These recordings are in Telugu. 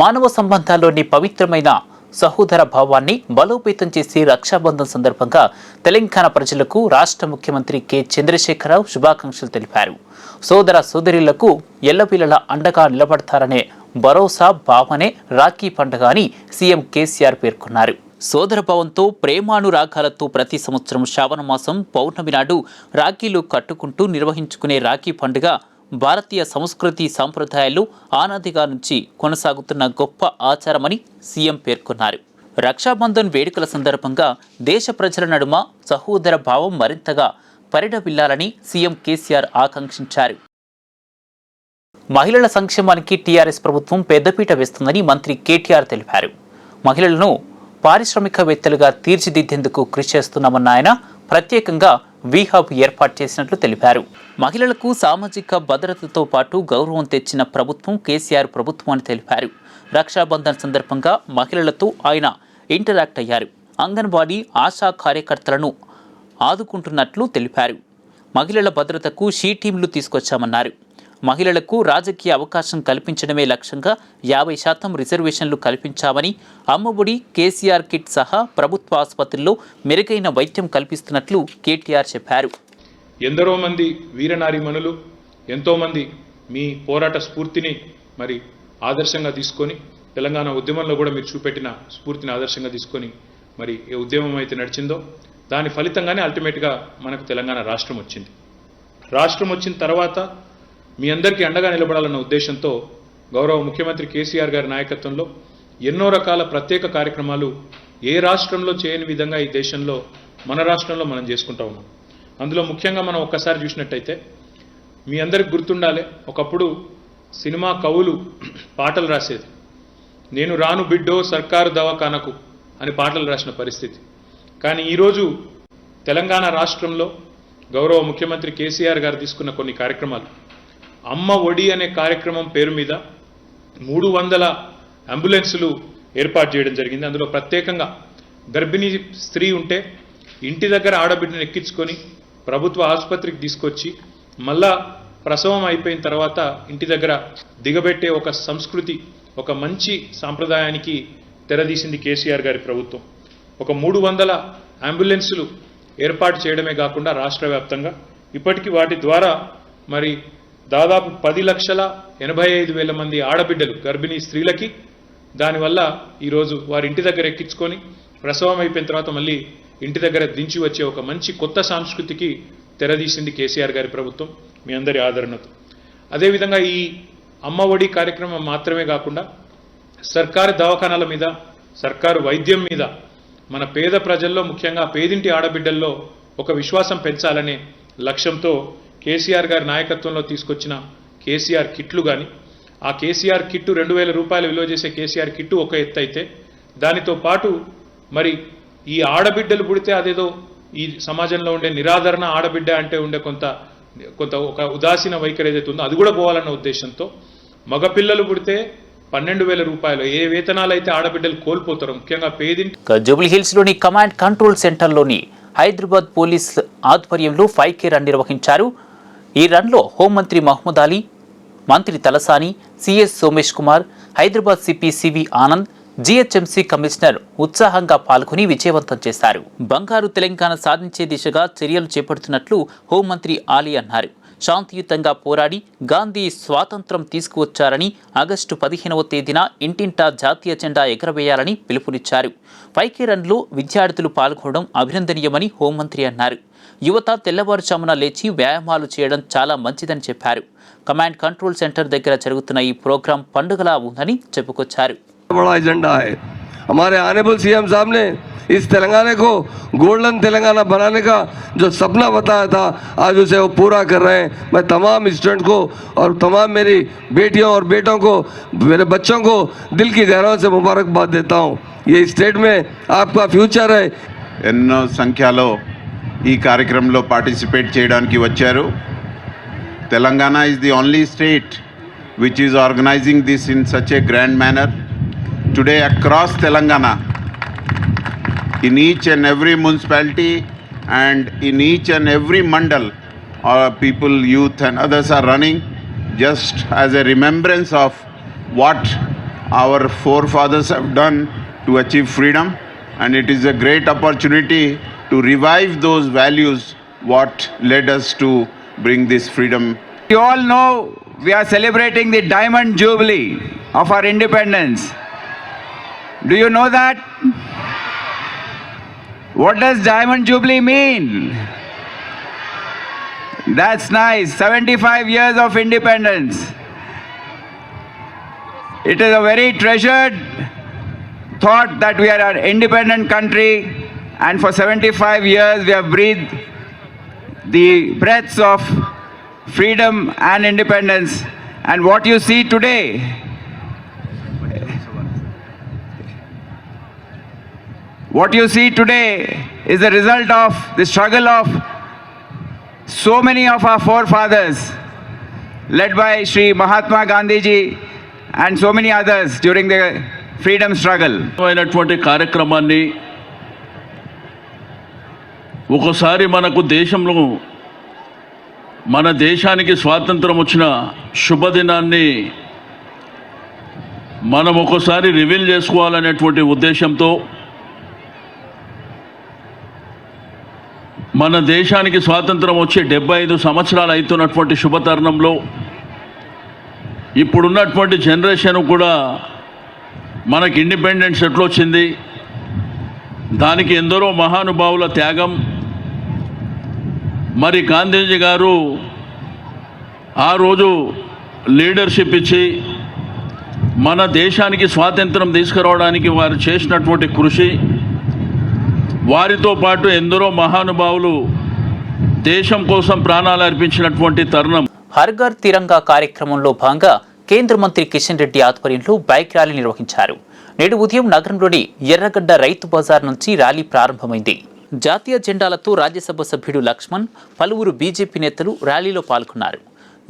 మానవ సంబంధాల్లోని పవిత్రమైన సహోదర భావాన్ని బలోపేతం చేసే రక్షాబంధన్ సందర్భంగా తెలంగాణ ప్రజలకు రాష్ట్ర ముఖ్యమంత్రి కె చంద్రశేఖరరావు శుభాకాంక్షలు తెలిపారు. సోదర సోదరులకు ఎల్లపిల్లల అండగా నిలబడతారనే భరోసా భావనే రాఖీ పండుగ అని సీఎం కేసీఆర్ పేర్కొన్నారు. సోదరభావంతో ప్రేమానురాగాలతో ప్రతి సంవత్సరం శ్రావణ మాసం పౌర్ణమి నాడు రాఖీలు కట్టుకుంటూ నిర్వహించుకునే రాఖీ పండుగ భారతీయ సంస్కృతి సాంప్రదాయాలు ఆనాదిగా నుంచి కొనసాగుతున్న గొప్ప ఆచారమని సీఎం పేర్కొన్నారు. రక్షాబంధన్ వేడుకల సందర్భంగా దేశ ప్రజల నడుమ సహోదర భావం మరింతగా పరిఢవిల్లాలని సీఎం కేసీఆర్ ఆకాంక్షించారు. మహిళల సంక్షేమానికి టీఆర్ఎస్ ప్రభుత్వం పెద్దపీట వేస్తుందని మంత్రి కేటీఆర్ తెలిపారు. మహిళలను పారిశ్రామికవేత్తలుగా తీర్చిదిద్దేందుకు కృషి చేస్తున్నామన్న ఆయన ప్రత్యేకంగా వీహబ్ ఏర్పాటు చేసినట్లు తెలిపారు. మహిళలకు సామాజిక భద్రతతో పాటు గౌరవం తెచ్చిన ప్రభుత్వం కేసీఆర్ ప్రభుత్వం అని తెలిపారు. రక్షాబంధన్ సందర్భంగా మహిళలతో ఆయన ఇంటరాక్ట్ అయ్యారు. అంగన్వాడీ ఆశా కార్యకర్తలను ఆదుకుంటున్నట్లు తెలిపారు. మహిళల భద్రతకు షీ టీంలు తీసుకొచ్చామన్నారు. మహిళలకు రాజకీయ అవకాశం కల్పించడమే లక్ష్యంగా 50% రిజర్వేషన్లు కల్పించామని, అమ్మఒడి, కేసీఆర్ కిట్ సహా ప్రభుత్వ ఆసుపత్రుల్లో మెరుగైన వైద్యం కల్పిస్తున్నట్లు కేటీఆర్ చెప్పారు. ఎందరో మంది వీరనారీమణులు ఎంతోమంది మీ పోరాట స్ఫూర్తిని మరి ఆదర్శంగా తీసుకొని తెలంగాణ ఉద్యమంలో కూడా మీరు చూపెట్టిన స్ఫూర్తిని ఆదర్శంగా తీసుకొని మరి ఏ ఉద్యమం అయితే నడిచిందో దాని ఫలితంగానే అల్టిమేట్గా మనకు తెలంగాణ రాష్ట్రం వచ్చింది. రాష్ట్రం వచ్చిన తర్వాత మీ అందరికీ అండగా నిలబడాలన్న ఉద్దేశంతో గౌరవ ముఖ్యమంత్రి కేసీఆర్ గారి నాయకత్వంలో ఎన్నో రకాల ప్రత్యేక కార్యక్రమాలు ఏ రాష్ట్రంలో చేయని విధంగా ఈ దేశంలో మన రాష్ట్రంలో మనం చేసుకుంటా ఉన్నాం. అందులో ముఖ్యంగా మనం ఒక్కసారి చూసినట్టయితే మీ అందరికి గుర్తుండాలి, ఒకప్పుడు సినిమా కవులు పాటలు రాసేది. నేను రాను బిడ్డో సర్కారు దవాఖానకు అని పాటలు రాసిన పరిస్థితి. కానీ ఈరోజు తెలంగాణ రాష్ట్రంలో గౌరవ ముఖ్యమంత్రి కేసీఆర్ గారు తీసుకున్న కొన్ని కార్యక్రమాలు, అమ్మ ఒడి అనే కార్యక్రమం పేరు మీద 300 అంబులెన్సులు ఏర్పాటు చేయడం జరిగింది. అందులో ప్రత్యేకంగా గర్భిణీ స్త్రీ ఉంటే ఇంటి దగ్గర ఆడబిడ్డను ఎక్కించుకొని ప్రభుత్వ ఆసుపత్రికి తీసుకొచ్చి మళ్ళా ప్రసవం అయిపోయిన తర్వాత ఇంటి దగ్గర దిగబెట్టే ఒక సంస్కృతి, ఒక మంచి సాంప్రదాయానికి తెరదీసింది కేసీఆర్ గారి ప్రభుత్వం. ఒక 300 అంబులెన్సులు ఏర్పాటు చేయడమే కాకుండా రాష్ట్ర వ్యాప్తంగా ఇప్పటికీ వాటి ద్వారా మరి దాదాపు 10,85,000 మంది ఆడబిడ్డలు గర్భిణీ స్త్రీలకి దానివల్ల ఈరోజు వారి ఇంటి దగ్గర ఎక్కించుకొని ప్రసవం అయిపోయిన తర్వాత మళ్ళీ ఇంటి దగ్గర దించి వచ్చే ఒక మంచి కొత్త సంస్కృతికి తెరదీసింది కేసీఆర్ గారి ప్రభుత్వం మీ అందరి ఆదరణతో. అదేవిధంగా ఈ అమ్మ ఒడి కార్యక్రమం మాత్రమే కాకుండా సర్కారు దవాఖానాల మీద, సర్కారు వైద్యం మీద మన పేద ప్రజల్లో ముఖ్యంగా పేదింటి ఆడబిడ్డల్లో ఒక విశ్వాసం పెంచాలనే లక్ష్యంతో కేసీఆర్ గారి నాయకత్వంలో తీసుకొచ్చిన కేసీఆర్ కిట్లు కానీ, ఆ కేసీఆర్ కిట్టు 2,000 రూపాయలు విలువ చేసే కేసీఆర్ కిట్టు ఒక ఎత్తు అయితే, దానితో పాటు మరి ఈ ఆడబిడ్డలు పుడితే అదేదో ఈ సమాజంలో ఉండే నిరాదరణ ఆడబిడ్డ అంటే ఉండే కొంత ఒక ఉదాసీన వైఖరి ఏదైతే ఉందో అది కూడా పోవాలన్న ఉద్దేశంతో మగపిల్లలు పుడితే 12,000 రూపాయలు ఏ వేతనాలు అయితే ఆడబిడ్డలు కోల్పోతారు ముఖ్యంగా పేదింటి. జూబ్లీహిల్స్లోని కమాండ్ కంట్రోల్ సెంటర్లోని హైదరాబాద్ పోలీస్ ఆధ్వర్యంలో 5K రన్ నిర్వహించారు. ఈ రన్లో హోంమంత్రి మహమ్మద్ అలీ, మంత్రి Talasani, CS Somesh Kumar, Hyderabad CP CV Anand, GHMC commissioner ఉత్సాహంగా పాల్గొని విజయవంతం చేశారు. బంగారు తెలంగాణ సాధించే దిశగా చర్యలు చేపడుతున్నట్లు హోంమంత్రి ఆలీ అన్నారు. శాంతియుతంగా పోరాడి గాంధీ స్వాతంత్రం తీసుకువచ్చారని, ఆగస్టు 15వ తేదీన ఇంటింటా జాతీయ జెండా ఎగరవేయాలని పిలుపునిచ్చారు. 5K రన్లో విద్యార్థులు పాల్గొనడం అభినందనీయమని హోంమంత్రి అన్నారు. యువత తెల్లవారుజామున లేచి వ్యాయామాలు చేయడం చాలా మంచిదని చెప్పారు. కమాండ్ కంట్రోల్ సెంటర్ దగ్గర జరుగుతున్న ఈ ప్రోగ్రాం పండుగలా ఉందని చెప్పుకొచ్చారు. बड़ा एजेंडा है हमारे ऑनरेबल सीएम साहब ने इस तेलंगाना को गोल्डन तेलंगाना बनाने का जो सपना बताया था आज उसे वो पूरा कर रहे हैं. मैं तमाम स्टूडेंट को और तमाम मेरी बेटियों और बेटों को, मेरे बच्चों को दिल की गहराई से मुबारकबाद देता हूँ. ये स्टेट में आपका फ्यूचर है. ఎన్నో సంఖ్యలో ఈ కార్యక్రమంలో పార్టిసిపేట్ చేయడానికి వచ్చారు. Telangana is the only state which is organizing this in such a grand manner. Today across Telangana, in each and every municipality and in each and every mandal, our people, youth and others are running just as a remembrance of what our forefathers have done to achieve freedom, and it is a great opportunity to revive those values what led us to bring this freedom. You all know we are celebrating the Diamond Jubilee of our independence. Do you know that? What does Diamond Jubilee mean? That's nice. 75 years of independence. It is a very treasured thought that we are an independent country, and for 75 years we have breathed the breaths of freedom and independence. And what you see today is the result of the struggle of so many of our forefathers, led by Sri Mahatma Gandhi ji and so many others during the freedom struggle. అయినటువంటి కార్యక్రమాన్ని ఒకసారి మనకు దేశంలో మన దేశానికి స్వాతంత్రం వచ్చిన శుభదినాన్ని మనం ఒకసారి రివీల్ చేసుకోవాలనేటువంటి ఉద్దేశంతో మన దేశానికి స్వాతంత్రం వచ్చి 75 సంవత్సరాలు అవుతున్నటువంటి శుభతరుణంలో ఇప్పుడున్నటువంటి జనరేషన్ కూడా మనకి ఇండిపెండెన్స్ ఎట్లా వచ్చింది, దానికి ఎందరో మహానుభావుల త్యాగం, మరి గాంధీజీ గారు ఆ రోజు లీడర్షిప్ ఇచ్చి మన దేశానికి స్వాతంత్రం తీసుకురావడానికి వారు చేసినటువంటి కృషి, వారితో పాటు ఎందరో మహానుభావులు దేశం కోసం ప్రాణాలు అర్పించినటువంటి తరుణం. హర్ ఘర్ తిరంగా కార్యక్రమంలో భాగంగా కేంద్ర మంత్రి కిషన్ రెడ్డి ఆధ్వర్యంలో బైక్ ర్యాలీ నిర్వహించారు. నేడు ఉదయం నగరంలోని ఎర్రగడ్డ రైతు బజార్ నుంచి ర్యాలీ ప్రారంభమైంది. జాతీయ జెండాలతో రాజ్యసభ సభ్యుడు లక్ష్మణ్, పలువురు బీజేపీ నేతలు ర్యాలీలో పాల్గొన్నారు.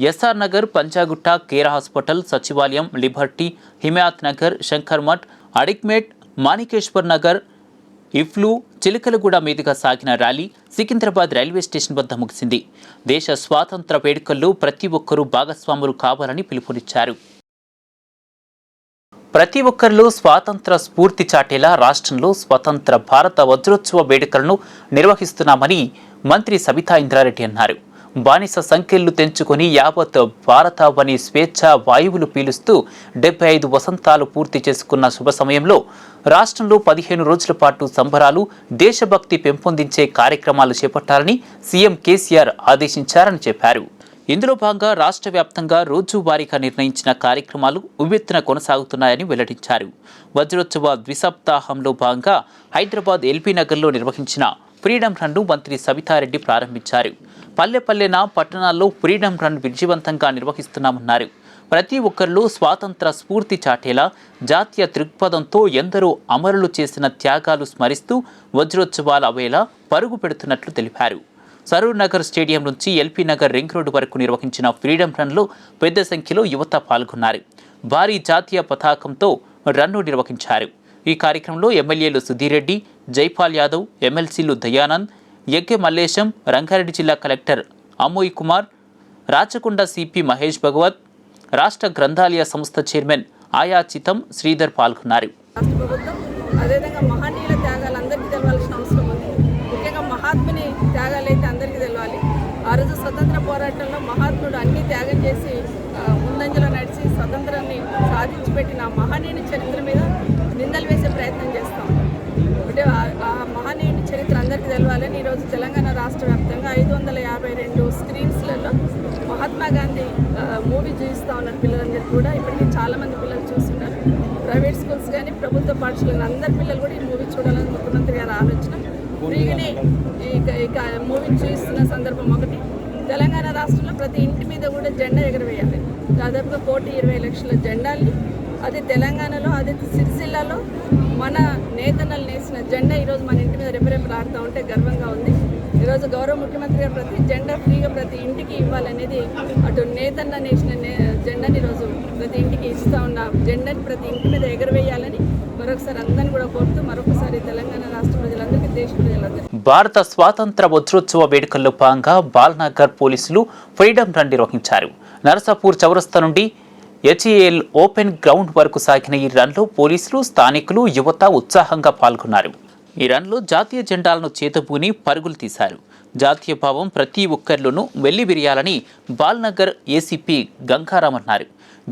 SR Nagar, Panjagutta, Care hospital, సచివాలయం, లిబర్టీ, హిమాయత్ నగర్, శంకర్ మఠ్, అడిక్మేట్, మాణికేశ్వర్ నగర్, ఇఫ్లు, చిలకలగూడ మీదుగా సాగిన ర్యాలీ సికింద్రాబాద్ రైల్వే స్టేషన్ వద్ద ముగిసింది. దేశ స్వాతంత్ర వేడుకల్లో ప్రతి ఒక్కరూ భాగస్వాములు కావాలని పిలుపునిచ్చారు. ప్రతి ఒక్కరిలో స్వాతంత్ర స్ఫూర్తి చాటేలా రాష్ట్రంలో స్వతంత్ర భారత వజ్రోత్సవ వేడుకలను నిర్వహిస్తున్నామని మంత్రి సబితా ఇంద్రారెడ్డి అన్నారు. బానిస సంఖ్యలు తెంచుకొని యావత్ భారతావని స్వేచ్ఛ వాయువులు పీలుస్తూ 75 వసంతాలు పూర్తి చేసుకున్న శుభ సమయంలో రాష్ట్రంలో 15 రోజుల పాటు సంబరాలు, దేశభక్తి పెంపొందించే కార్యక్రమాలు చేపట్టాలని సీఎం కేసీఆర్ ఆదేశించారని చెప్పారు. ఇందులో భాగంగా రాష్ట్ర వ్యాప్తంగా రోజువారీగా నిర్ణయించిన కార్యక్రమాలు ఉవ్వెత్తున కొనసాగుతున్నాయని వెల్లడించారు. వజ్రోత్సవ ద్విసప్తాహంలో భాగంగా హైదరాబాద్ ఎల్బీ నగర్లో నిర్వహించిన ఫ్రీడమ్ రన్ను మంత్రి సబితారెడ్డి ప్రారంభించారు. పల్లెపల్లెన పట్టణాల్లో ఫ్రీడమ్ రన్ విజయవంతంగా నిర్వహిస్తున్నామన్నారు. ప్రతి ఒక్కరిలో స్వాతంత్ర స్ఫూర్తి చాటేలా జాతీయ దృక్పథంతో ఎందరో అమరులు చేసిన త్యాగాలు స్మరిస్తూ వజ్రోత్సవాలు అవేలా పరుగు పెడుతున్నట్లు తెలిపారు. సరూర్ నగర్ స్టేడియం నుంచి ఎల్బీ నగర్ రింగ్ రోడ్డు వరకు నిర్వహించిన ఫ్రీడమ్ రన్లో పెద్ద సంఖ్యలో యువత పాల్గొన్నారు. భారీ జాతీయ పతాకంతో రన్ను నిర్వహించారు. ఈ కార్యక్రమంలో ఎమ్మెల్యేలు సుధీర్ రెడ్డి, జైపాల్ యాదవ్, ఎమ్మెల్సీలు దయానంద్, ఎగ్గే మల్లేశం, రంగారెడ్డి జిల్లా కలెక్టర్ అమోయ్ కుమార్, రాచకొండ సిపి మహేష్ భగవత్, రాష్ట్ర గ్రంథాలయ సంస్థ చైర్మన్ ఆయాచితం శ్రీధర్ పాల్గొన్నారు. అదేవిధంగా మహనీయుల త్యాగాలు అందరికీ తెలవాల్సిన అవసరం ఉంది. ముఖ్యంగా మహాత్ముని త్యాగాలు అయితే అందరికీ తెలవాలి. ఆ రోజు స్వతంత్ర పోరాటంలో మహాత్ముడు అన్ని త్యాగం చేసి ముందంజలో నడిచి స్వతంత్రాన్ని సాధించి పెట్టిన మహనీయుని చరిత్ర మీద నిందలు వేసే ప్రయత్నం చేస్తాం. అంటే ఆ మహనీయుని చరిత్ర అందరికీ తెలవాలని ఈరోజు తెలంగాణ రాష్ట్ర వ్యాప్తంగా 552 స్క్రీన్స్లలో మహాత్మా గాంధీ మూవీ చూపిస్తూ ఉన్నారు. పిల్లలందరూ కూడా ఇప్పటికీ చాలామంది పిల్లలు చూస్తున్నారు. ప్రైవేట్ స్కూల్స్ కానీ ప్రభుత్వ పాఠశాలలు అందరి పిల్లలు కూడా ఈ మూవీ చూడాలని ముఖ్యమంత్రి గారు ఆలోచన. ఫ్రీగానే ఇక మూవీ చూస్తున్న సందర్భం ఒకటి. తెలంగాణ రాష్ట్రంలో ప్రతి ఇంటి మీద కూడా జెండా ఎగరవేయాలి. దాదాపుగా 1,20 లక్షల జెండాల్ని అది తెలంగాణలో, అదే సిరిసిల్లాలో మన నేతన్నలు నేసిన జెండా ఈరోజు మన ఇంటి మీద రెపరెపలాడుతూ ఉంటే గర్వంగా ఉంది. ఈరోజు గౌరవ ముఖ్యమంత్రి గారు ప్రతి జెండా ఫ్రీగా ప్రతి ఇంటికి ఇవ్వాలనేది, అటు నేతన్న నేసిన జెండాని ఈరోజు ప్రతి ఇంటికి ఇస్తూ ఉన్న జెండాని ప్రతి ఇంటి మీద ఎగరవేయాలని మరొకసారి అందరినీ కూడా కోరుతూ మరొకసారి తెలంగాణ రాష్ట్ర ప్రజలందరికీ, దేశ ప్రజలందరికీ భారత స్వాతంత్ర వజ్రోత్సవ వేడుకల్లో భాగంగా బాల్నగర్ పోలీసులు ఫ్రీడమ్ రన్ నిర్వహించారు. నరసాపూర్ చౌరస్తా నుండి హెచ్ఏఎల్ ఓపెన్ గ్రౌండ్ వరకు సాగిన ఈ రన్లో పోలీసులు, స్థానికులు, యువత ఉత్సాహంగా పాల్గొన్నారు. ఈ రన్లో జాతీయ జెండాలను చేతబూని పరుగులు తీశారు. జాతీయ భావం ప్రతి ఒక్కరిలోనూ వెల్లివిరియాలని బాల్నగర్ ఏసీపీ గంగారాం అన్నారు.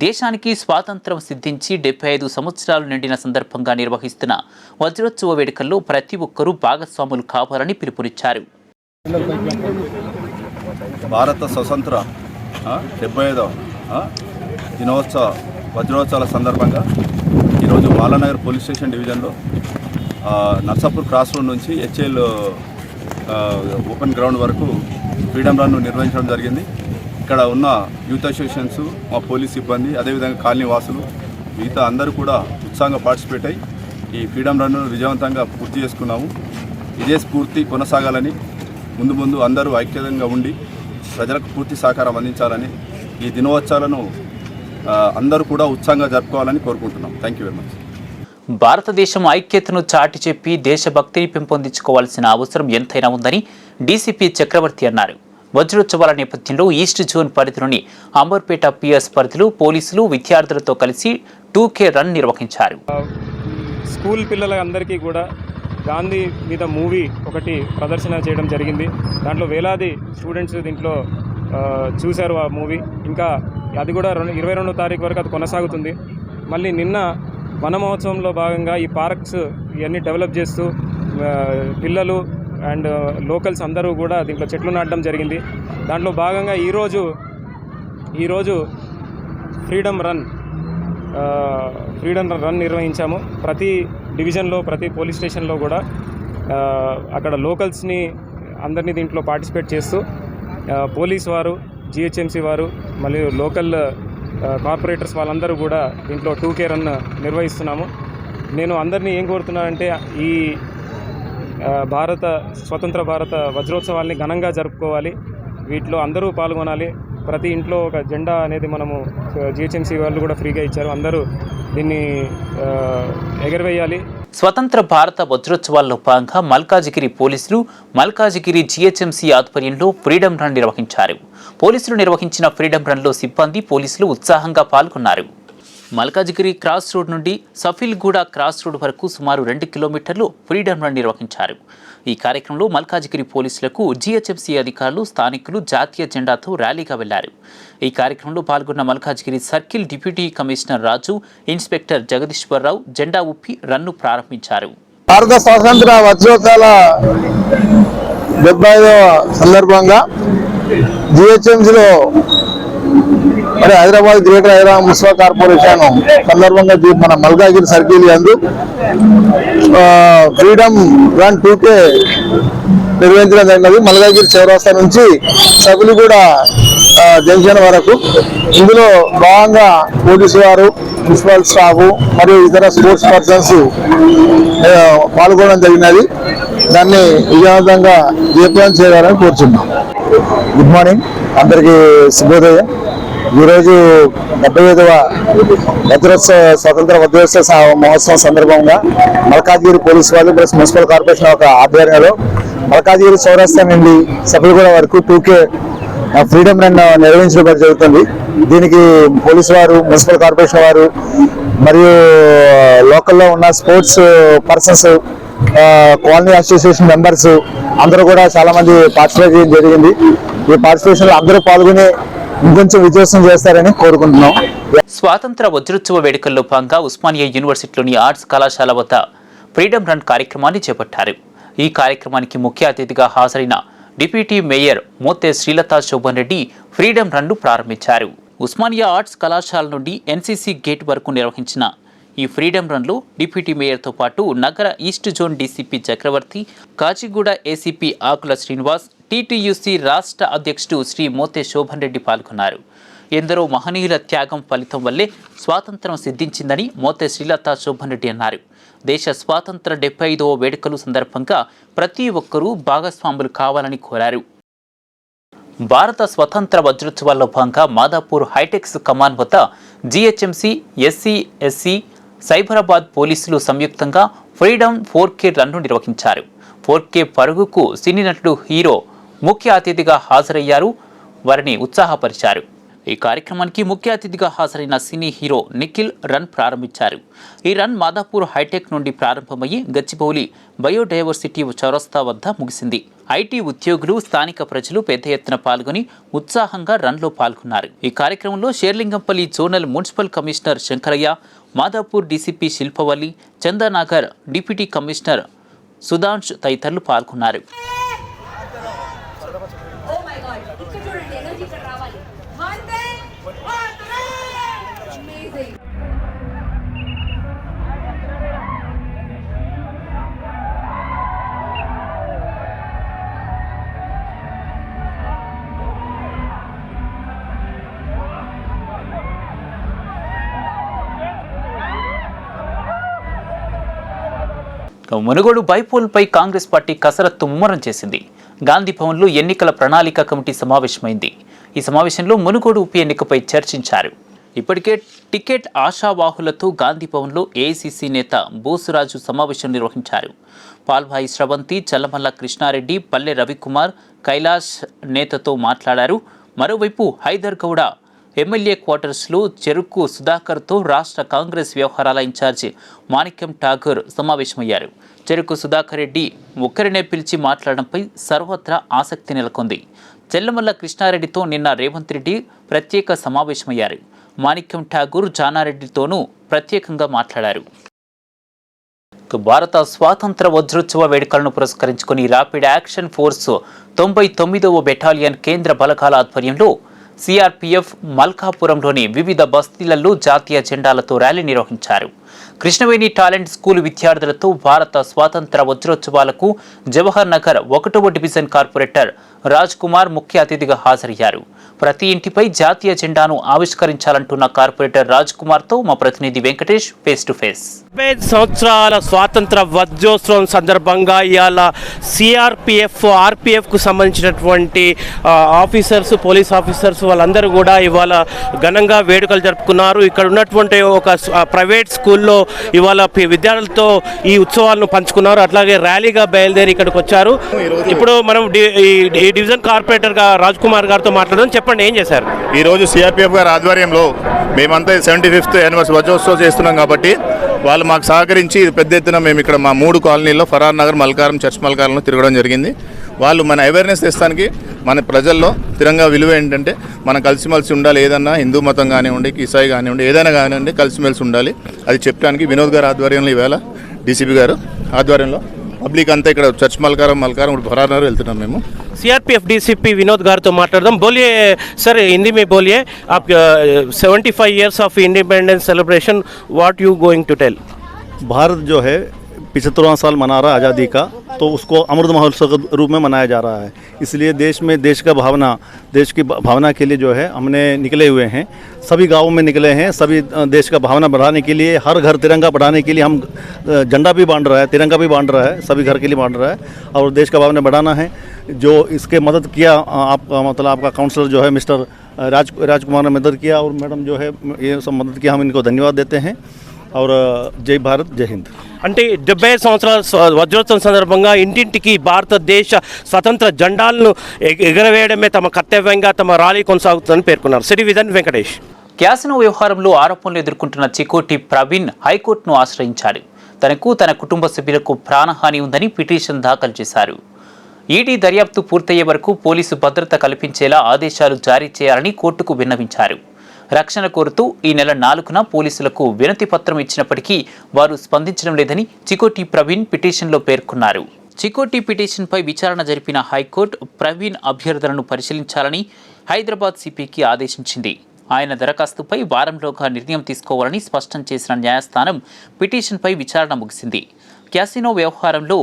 దేశానికి స్వాతంత్ర్యం సిద్ధించి 75 సంవత్సరాలు నిండిన సందర్భంగా నిర్వహిస్తున్న వజ్రోత్సవ వేడుకల్లో ప్రతి ఒక్కరూ భాగస్వాములు కావాలని పిలుపునిచ్చారు. భారత స్వతంత్ర 75వ దినోత్సవ వజ్రోత్సవాల సందర్భంగా ఈరోజు బాలానగర్ పోలీస్ స్టేషన్ డివిజన్లో నర్సాపూర్ క్రాస్ రోడ్ నుంచి హెచ్ఏఎల్ ఓపెన్ గ్రౌండ్ వరకు ఫ్రీడమ్ రన్ నిర్వహించడం జరిగింది. ఇక్కడ ఉన్న యూత్ అసోసియేషన్స్, మా పోలీస్ సిబ్బంది, అదేవిధంగా కాలనీ వాసులు మిగతా అందరూ కూడా ఉత్సాహంగా పార్టిసిపేట్ అయ్యి ఈ ఫ్రీడమ్ రన్ను విజయవంతంగా పూర్తి చేసుకున్నాము. ఇదే స్ఫూర్తి కొనసాగాలని, ముందు అందరూ ఐక్యంగా ఉండి ప్రజలకు పూర్తి సహకారం అందించాలని, ఈ దినోత్సవాలను అందరూ కూడా ఉత్సాహంగా జరుపుకోవాలని కోరుకుంటున్నాం. Thank you very much. భారతదేశం ఐక్యతను చాటి చెప్పి దేశభక్తిని పెంపొందించుకోవాల్సిన అవసరం ఎంతైనా ఉందని డీసీపీ చక్రవర్తి అన్నారు. వజ్రోత్సవాల నేపథ్యంలో ఈస్ట్ జోన్ పరిధిలోని అంబర్పేట పిఎస్ పరిధిలో పోలీసులు విద్యార్థులతో కలిసి 2K రన్ నిర్వహించారు. స్కూల్ పిల్లలందరికీ కూడా గాంధీ మీద మూవీ ఒకటి ప్రదర్శన చేయడం జరిగింది. దాంట్లో వేలాది స్టూడెంట్స్ దీంట్లో చూశారు ఆ మూవీ. ఇంకా అది కూడా 22వ తారీఖు వరకు అది కొనసాగుతుంది. మళ్ళీ నిన్న వన మహోత్సవంలో భాగంగా ఈ పార్క్స్ ఇవన్నీ డెవలప్ చేస్తూ పిల్లలు అండ్ లోకల్స్ అందరూ కూడా దీంట్లో చెట్లు నాటడం జరిగింది. దాంట్లో భాగంగా ఈరోజు ఫ్రీడమ్ రన్ నిర్వహించాము. ప్రతి డివిజన్లో, ప్రతి పోలీస్ స్టేషన్లో కూడా అక్కడ లోకల్స్ని అందరినీ దీంట్లో పార్టిసిపేట్ చేస్తూ పోలీస్ వారు, జిహెచ్ఎంసీ వారు, మరియు లోకల్ కార్పొరేటర్స్ వాళ్ళందరూ కూడా దీంట్లో 2K రన్ నిర్వహిస్తున్నాము. నేను అందరినీ ఏం కోరుతున్నానంటే ఈ స్వతంత్ర భారత వజ్రోత్సవాల్ని ఘనంగా జరుపుకోవాలి. వీటిలో అందరూ పాల్గొనాలి. ప్రతి ఇంట్లో ఒక జెండా అనేది మనము జిహెచ్ఎంసీ వాళ్ళు కూడా ఫ్రీగా ఇచ్చారు. అందరూ దీన్ని ఎగరవేయాలి. స్వతంత్ర భారత వజ్రోత్సవాల్లో భాగంగా మల్కాజిగిరి పోలీసులు, మల్కాజిగిరి జిహెచ్ఎంసీ ఆధ్వర్యంలో ఫ్రీడమ్ రన్ నిర్వహించారు. పోలీసులు నిర్వహించిన ఫ్రీడమ్ రన్లో సిబ్బంది, పోలీసులు ఉత్సాహంగా పాల్గొన్నారు. మల్కాజిగిరి క్రాస్ రోడ్ నుండి సఫీల్గూడ క్రాస్ రోడ్ వరకు సుమారు 2 కిలోమీటర్లు ఫ్రీడమ్ రన్ నిర్వహించారు. ఈ కార్యక్రమంలో మల్కాజిగిరి పోలీసులకు జిహెచ్ఎంసీ అధికారులు, స్థానికులు జాతీయ జెండాతో ర్యాలీగా వెళ్లారు. ఈ కార్యక్రమంలో పాల్గొన్న మల్కాజిగిరి సర్కిల్ డిప్యూటీ కమిషనర్ రాజు, ఇన్స్పెక్టర్ జగదీశ్వరరావు జెండా ఊపి రన్ను ప్రారంభించారు. భారత స్వాతంత్ర వజ్రోత్సవాల 75వ సందర్భంగా జిహెచ్ఎంసీలో మరి Hyderabad greater Hyderabad municipal corporation సందర్భంగా మన మల్కాజిగిరి సర్కిల్ యందు ఫ్రీడమ్ రన్ 2K నిర్వహించడం జరిగినది. మల్కాజిగిరి చౌరస్తా నుంచి సఫీల్గూడ జంక్షన్ వరకు. ఇందులో భాగంగా పోలీసు వారు, మున్సిపల్ స్టాఫ్ మరియు ఇతర స్పోర్ట్స్ పర్సన్స్ పాల్గొనడం జరిగినది. దాన్ని విజయవంతంగా జయప్రదం చేయాలని కోరుచున్నాం. గుడ్ మార్నింగ్, అందరికీ శుభోదయం. ఈరోజు 75వ స్వతంత్ర వజ్రోత్సవ మహోత్సవం సందర్భంగా మల్కాజిగిరి పోలీసు వాళ్ళు ప్లస్ మున్సిపల్ కార్పొరేషన్ ఒక ఆధ్వర్యంలో మల్కాజిగిరి చౌరస్తా నుండి సఫీల్గూడ వరకు 2K ఫ్రీడమ్ రన్ నిర్వహించడం జరుగుతుంది. దీనికి పోలీసు వారు, మున్సిపల్ కార్పొరేషన్ వారు మరియు లోకల్లో ఉన్న sports persons, colony association members అందరూ కూడా చాలా మంది పార్టిసిపేట్ చేయడం జరిగింది. ఈ పార్టిసిపేషన్ అందరూ పాల్గొని ఇంకొంచెం విజయోత్సవం చేస్తారని కోరుకుంటున్నాం. స్వాతంత్ర వజ్రోత్సవ వేడుకల్లో భాగంగా ఉస్మానియా యూనివర్సిటీలోని ఆర్ట్స్ కళాశాల వద్ద ఫ్రీడమ్ రన్ కార్యక్రమాన్ని చేపట్టారు. ఈ కార్యక్రమానికి ముఖ్య అతిథిగా హాజరైన deputy mayor Mothe Srilatha Shobhan Reddy freedom రన్ను ప్రారంభించారు. ఉస్మానియా ఆర్ట్స్ కళాశాల నుండి ఎన్సీసీ గేట్ వరకు నిర్వహించిన ఈ ఫ్రీడమ్ రన్లో డిప్యూటీ మేయర్తో పాటు నగర ఈస్ట్ జోన్ డీసీపీ చక్రవర్తి, కాచిగూడ ఏసీపీ ఆకుల శ్రీనివాస్, టీటీయూసీ రాష్ట్ర అధ్యక్షుడు శ్రీ మోతే శోభన్ రెడ్డి పాల్గొన్నారు. ఎందరో మహనీయుల త్యాగం ఫలితం వల్లే స్వాతంత్ర్యం సిద్ధించిందని మోతే శ్రీలతా శోభన్ రెడ్డి అన్నారు. దేశ స్వాతంత్ర 75వ వేడుకలు సందర్భంగా ప్రతి ఒక్కరూ భాగస్వాములు కావాలని కోరారు. భారత స్వతంత్ర వజ్రోత్సవాల్లో భాగంగా మాదాపూర్ హైటెక్స్ కమాన్ వద్ద జిహెచ్ఎంసీ, ఎస్సీ, ఎస్సీ, సైబరాబాద్ పోలీసులు సంయుక్తంగా ఫ్రీడమ్ 4K రన్ను నిర్వహించారు. 4K పరుగుకు సినీ నటుడు హీరో ముఖ్య అతిథిగా హాజరయ్యారు. వారిని ఉత్సాహపరిచారు. ఈ కార్యక్రమానికి ముఖ్య అతిథిగా హాజరైన సినీ హీరో నిఖిల్ రన్ ప్రారంభించారు. ఈ రన్ మాదాపూర్ హైటెక్ నుండి ప్రారంభమయ్యి గచ్చిబౌలి బయోడైవర్సిటీ చౌరస్తా వద్ద ముగిసింది. ఐటీ ఉద్యోగులు, స్థానిక ప్రజలు పెద్ద ఎత్తున పాల్గొని ఉత్సాహంగా రన్లో పాల్గొన్నారు. ఈ కార్యక్రమంలో Serilingampally zonal municipal commissioner Shankaraiah, Madhapur DCP Shilpavalli, Chandanagar deputy commissioner Sudhansh తదితరులు పాల్గొన్నారు. మునుగోడు బైపోల్పై కాంగ్రెస్ పార్టీ కసరత్తు ముమ్మరం చేసింది. గాంధీ భవన్లో ఎన్నికల ప్రణాళిక కమిటీ సమావేశమైంది. ఈ సమావేశంలో మునుగోడు ఉప ఎన్నికపై చర్చించారు. ఇప్పటికే టికెట్ ఆశావాహులతో గాంధీ భవన్లో ఏఐసీసీ నేత బోసురాజు సమావేశం నిర్వహించారు. పాల్భాయి స్రవంతి, చల్లమల్ల కృష్ణారెడ్డి, పల్లె రవికుమార్, కైలాష్ నేతతో మాట్లాడారు. మరోవైపు హైదర్ గౌడ ఎమ్మెల్యే క్వార్టర్స్లో చెరుకు సుధాకర్తో రాష్ట్ర కాంగ్రెస్ వ్యవహారాల ఇన్ఛార్జి మాణిక్యం ఠాగూర్ సమావేశమయ్యారు. చెరుకు సుధాకర్ రెడ్డి ఒక్కరినే పిలిచి మాట్లాడడంపై సర్వత్రా ఆసక్తి నెలకొంది. చెల్లమల్ల కృష్ణారెడ్డితో నిన్న రేవంత్ రెడ్డి ప్రత్యేక సమావేశమయ్యారు. మాణిక్యం ఠాగూర్ జానారెడ్డితోనూ ప్రత్యేకంగా మాట్లాడారు. భారత స్వాతంత్ర వజ్రోత్సవ వేడుకలను పురస్కరించుకుని ర్యాపిడ్ యాక్షన్ ఫోర్స్ 99వ బెటాలియన్ కేంద్ర బలగాల ఆధ్వర్యంలో సిఆర్పీఎఫ్ మల్కాపురంలోని వివిధ బస్తీలలో జాతీయ జెండాలతో ర్యాలీ నిర్వహించారు. కృష్ణవేణి టాలెంట్ స్కూల్ విద్యార్థులతో భారత స్వాతంత్ర వజ్రోత్సవాలకు జవహర్ నగర్ 1వ డివిజన్ కార్పొరేటర్ రాజ్ కుమార్ ముఖ్య అతిథిగా హాజరయ్యారు. ప్రతి ఇంటిపై జాతీయ జెండాను ఆవిష్కరించాలంటున్న కార్పొరేటర్ రాజ్ కుమార్తో మా ప్రతినిధి వెంకటేష్ ఫేస్ టు ఫేస్. 70 సంవత్సరాల స్వాతంత్ర వజ్రోత్సవం సందర్భంగా ఇవాళ సిఆర్పిఎఫ్, ఆర్పిఎఫ్కు సంబంధించినటువంటి ఆఫీసర్స్, పోలీస్ ఆఫీసర్స్ వాళ్ళందరూ కూడా ఇవాళ ఘనంగా వేడుకలు జరుపుకున్నారు. ఇక్కడ ఉన్నటువంటి ఒక ప్రైవేట్ స్కూల్లో ఇవాళ విద్యార్థులతో ఈ ఉత్సవాలను పంచుకున్నారు. అట్లాగే ర్యాలీగా బయలుదేరి ఇక్కడికి వచ్చారు. ఇప్పుడు మనం ఈ డివిజన్ కార్పొరేటర్ రాజ్ కుమార్ గారితో మాట్లాడడం, చెప్పండి ఏం చేశారు? ఈరోజు సిఆర్పిఎఫ్ గారి ఆధ్వర్యంలో మేమంతా 75th యానివర్సరీ వజ్రోత్సవం చేస్తున్నాం కాబట్టి వాళ్ళు మాకు సహకరించి పెద్ద ఎత్తున మేము ఇక్కడ మా 3 కాలనీల్లో ఫరార్ నగర్, మల్కారం, చర్చ్ మల్కారంలో తిరగడం జరిగింది. వాళ్ళు మన అవేర్నెస్ తెస్తానికి మన ప్రజల్లో తిరంగా విలువ ఏంటంటే మనం కలిసిమెలిసి ఉండాలి. ఏదన్నా హిందూ మతం కానివ్వండి, ఇసాయి కానివ్వండి, ఏదైనా కానివ్వండి కలిసిమెలిసి ఉండాలి. అది చెప్పడానికి వినోద్ గారి ఆధ్వర్యంలో ఈవేళ డీసీపీ గారు ఆధ్వర్యంలో పబ్లిక్ అంతా ఇక్కడ చర్చ్ మల్కారం ఫరార్ నగర్ వెళ్తున్నాం మేము. सीआरपीएफ डीसीपी विनोद गार तो माట్లాడదాం. बोलिए सर, हिंदी में बोलिए. आप 75 years of independence celebration, what you going to tell? Bharat जो है 75वां साल मना रहा है आज़ादी का, तो उसको अमृत महोत्सव के रूप में मनाया जा रहा है. इसलिए देश में देश की भावना के लिए जो है हमने निकले हुए हैं. सभी गाँवों में निकले हैं. सभी देश का भावना बढ़ाने के लिए, हर घर तिरंगा बढ़ाने के लिए हम झंडा भी बांध रहा है, तिरंगा भी बांध रहा है, सभी घर के लिए बांध रहा है. और देश का भावना बढ़ाना है. जो इसके मदद किया आपका काउंसलर जो है मिस्टर राजकुमार ने मदद किया, और मैडम जो है ये सब मदद किया, हम इनको धन्यवाद देते हैं. और जय भारत, जय हिंद. అంటే 70 సంవత్సరాల వజ్రోత్సవం సందర్భంగా ఇంటింటికి భారతదేశ స్వతంత్ర జెండాలను ఎగరవేయడమే తమ కర్తవ్యంగా తమ ర్యాలీ కొనసాగుతుందని పేర్కొన్నారు. సిటిజన్ వెంకటేష్. క్యాసినో వ్యవహారంలో ఆరోపణలు ఎదుర్కొంటున్న చికోటి ప్రవీణ్ హైకోర్టును ఆశ్రయించాడు. తనకు, తన కుటుంబ సభ్యులకు ప్రాణహాని ఉందని పిటిషన్ దాఖలు చేశారు. ఈడీ దర్యాప్తు పూర్తయ్యే వరకు పోలీసు భద్రత కల్పించేలా ఆదేశాలు జారీ చేయాలని కోర్టుకు విన్నవించారు. రక్షణ కోరుతూ ఈ నెల 4న పోలీసులకు వినతి పత్రం ఇచ్చినప్పటికీ వారు స్పందించడం లేదని చికోటి ప్రవీణ్ పిటిషన్లో పేర్కొన్నారు. చికోటి పిటిషన్పై విచారణ జరిపిన హైకోర్టు ప్రవీణ్ అభ్యర్థనను పరిశీలించాలని హైదరాబాద్ సిపికి ఆదేశించింది. ఆయన దరఖాస్తుపై వారంలోగా నిర్ణయం తీసుకోవాలని స్పష్టం చేసిన న్యాయస్థానం పిటిషన్పై విచారణ ముగిసింది. క్యాసినో వ్యవహారంలో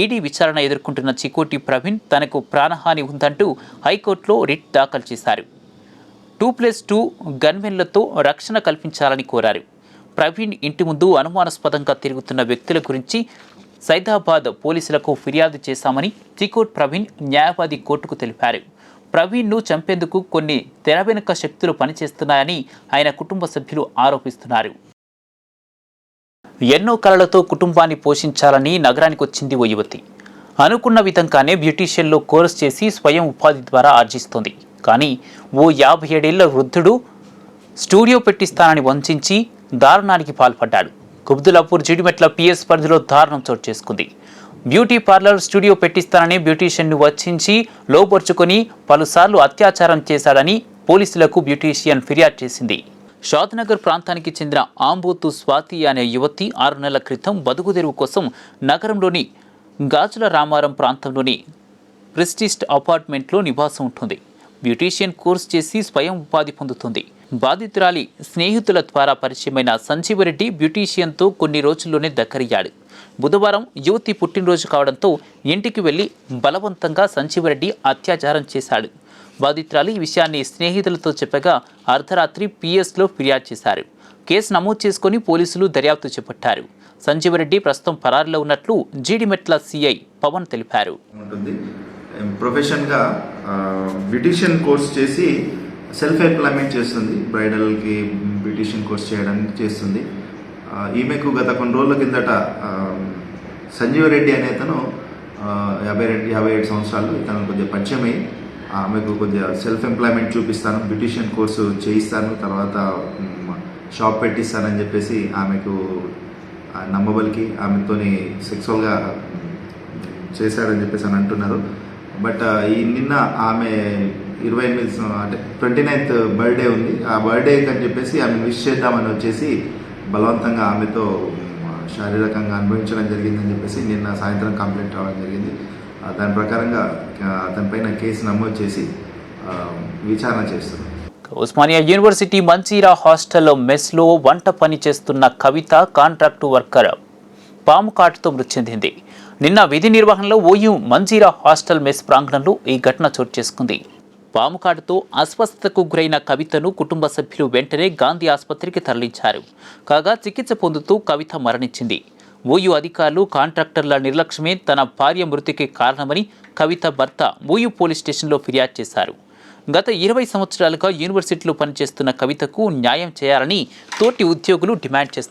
ఈడీ విచారణ ఎదుర్కొంటున్న చికోటి ప్రవీణ్ తనకు ప్రాణహాని ఉందంటూ హైకోర్టులో రిట్ దాఖలు చేశారు. 2+2 గన్మెన్లతో రక్షణ కల్పించాలని కోరారు. ప్రవీణ్ ఇంటి ముందు అనుమానాస్పదంగా తిరుగుతున్న వ్యక్తుల గురించి సైదాబాద్ పోలీసులకు ఫిర్యాదు చేశామని చికోట్ ప్రవీణ్ న్యాయవాది కోర్టుకు తెలిపారు. ప్రవీణ్ను చంపేందుకు కొన్ని తెర వెనుక శక్తులు పనిచేస్తున్నాయని ఆయన కుటుంబ సభ్యులు ఆరోపిస్తున్నారు. ఎన్నో కలలతో కుటుంబాన్ని పోషించాలని నగరానికి వచ్చింది ఓ యువతి. అనుకున్న విధంగానే బ్యూటీషియన్లో కోర్స్ చేసి స్వయం ఉపాధి ద్వారా ఆర్జిస్తోంది. కానీ ఓ 57 ఏళ్ల వృద్ధుడు స్టూడియో పెట్టిస్తానని వంచి దారుణానికి పాల్పడ్డాడు. కుబ్దులాపూర్ జీడిమెట్ల పిఎస్ పరిధిలో దారుణం చోటు చేసుకుంది. బ్యూటీ పార్లర్ స్టూడియో పెట్టిస్తానని బ్యూటీషియన్ను వచ్చించి లోపరుచుకొని పలుసార్లు అత్యాచారం చేశాడని పోలీసులకు బ్యూటీషియన్ ఫిర్యాదు చేసింది. షాద్నగర్ ప్రాంతానికి చెందిన ఆంబోతు స్వాతి అనే యువతి 6 నెలల క్రితం బతుకుదెరువు కోసం నగరంలోని గాజుల రామారం ప్రాంతంలోని ప్రెస్టిస్ట్ అపార్ట్మెంట్లో నివాసం ఉంటుంది. బ్యూటీషియన్ కోర్సు చేసి స్వయం ఉపాధి పొందుతుంది. బాధితురాలి స్నేహితుల ద్వారా పరిచయమైన సంజీవరెడ్డి బ్యూటీషియన్తో కొన్ని రోజుల్లోనే దగ్గరయ్యాడు. బుధవారం యువతి పుట్టినరోజు కావడంతో ఇంటికి వెళ్లి బలవంతంగా సంజీవరెడ్డి అత్యాచారం చేశాడు. బాధితురాలు ఈ విషయాన్ని స్నేహితులతో చెప్పగా అర్ధరాత్రి పిఎస్లో ఫిర్యాదు చేశారు. కేసు నమోదు చేసుకుని పోలీసులు దర్యాప్తు చేపట్టారు. సంజీవరెడ్డి ప్రస్తుతం పరారీలో ఉన్నట్లు జీడిమెట్ల సిఐ పవన్ తెలిపారు. ప్రొఫెషన్గా బ్యూటీషియన్ కోర్స్ చేసి సెల్ఫ్ ఎంప్లాయ్మెంట్ చేస్తుంది. బ్రైడల్కి బ్యూటీషియన్ కోర్స్ చేయడానికి చేస్తుంది. ఈమెకు గత కొన్ని రోజుల కిందట సంజీవరెడ్డి అనే అతను 57 సంవత్సరాలు ఇతను కొద్దిగా పరిచయం అయ్యి ఆమెకు కొద్దిగా సెల్ఫ్ ఎంప్లాయ్మెంట్ చూపిస్తాను, బ్యూటీషియన్ కోర్సు చేయిస్తాను, తర్వాత షాప్ పెట్టిస్తానని చెప్పేసి ఆమెకు నమ్మబలికి ఆమెతోని సెక్సువల్గా చేశాడని చెప్పేసి అని అంటున్నారు. బట్ ఈ నిన్న ఆమె 28 అంటే 29th బర్త్డే ఉంది. ఆ బర్త్డేకి అని చెప్పేసి ఆమె విష్ చేద్దామని వచ్చేసి బలవంతంగా ఆమెతో శారీరకంగా అనుభవించడం జరిగిందని చెప్పేసి నిన్న సాయంత్రం కంప్లైంట్ రావడం జరిగింది. దాని ప్రకారంగా అతనిపైన కేసు నమోదు చేసి విచారణ చేస్తుంది. ఉస్మానియా యూనివర్సిటీ మంజీరా హాస్టల్లో మెస్లో వంట పని చేస్తున్న కవిత కాంట్రాక్టు వర్కర్ పాము కాటుతో మృతి చెందింది. నిన్న విధి నిర్వహణలో ఓయూ మంజీరా హాస్టల్ మెస్ ప్రాంగణంలో ఈ ఘటన చోటు చేసుకుంది. పాము కాటుతో అస్వస్థతకు గురైన కవితను కుటుంబ సభ్యులు వెంటనే గాంధీ ఆసుపత్రికి తరలించారు. కాగా చికిత్స పొందుతూ కవిత మరణించింది. ఓయూ అధికారులు కాంట్రాక్టర్ల నిర్లక్ష్యమే తన భార్య మృతికి కారణమని కవిత భర్త ఓయూ పోలీస్ స్టేషన్లో ఫిర్యాదు చేశారు. గత 20 సంవత్సరాలుగా యూనివర్సిటీలో పనిచేస్తున్న కవితకు న్యాయం చేయాలని తోటి ఉద్యోగులు డిమాండ్ చేస్తున్నారు.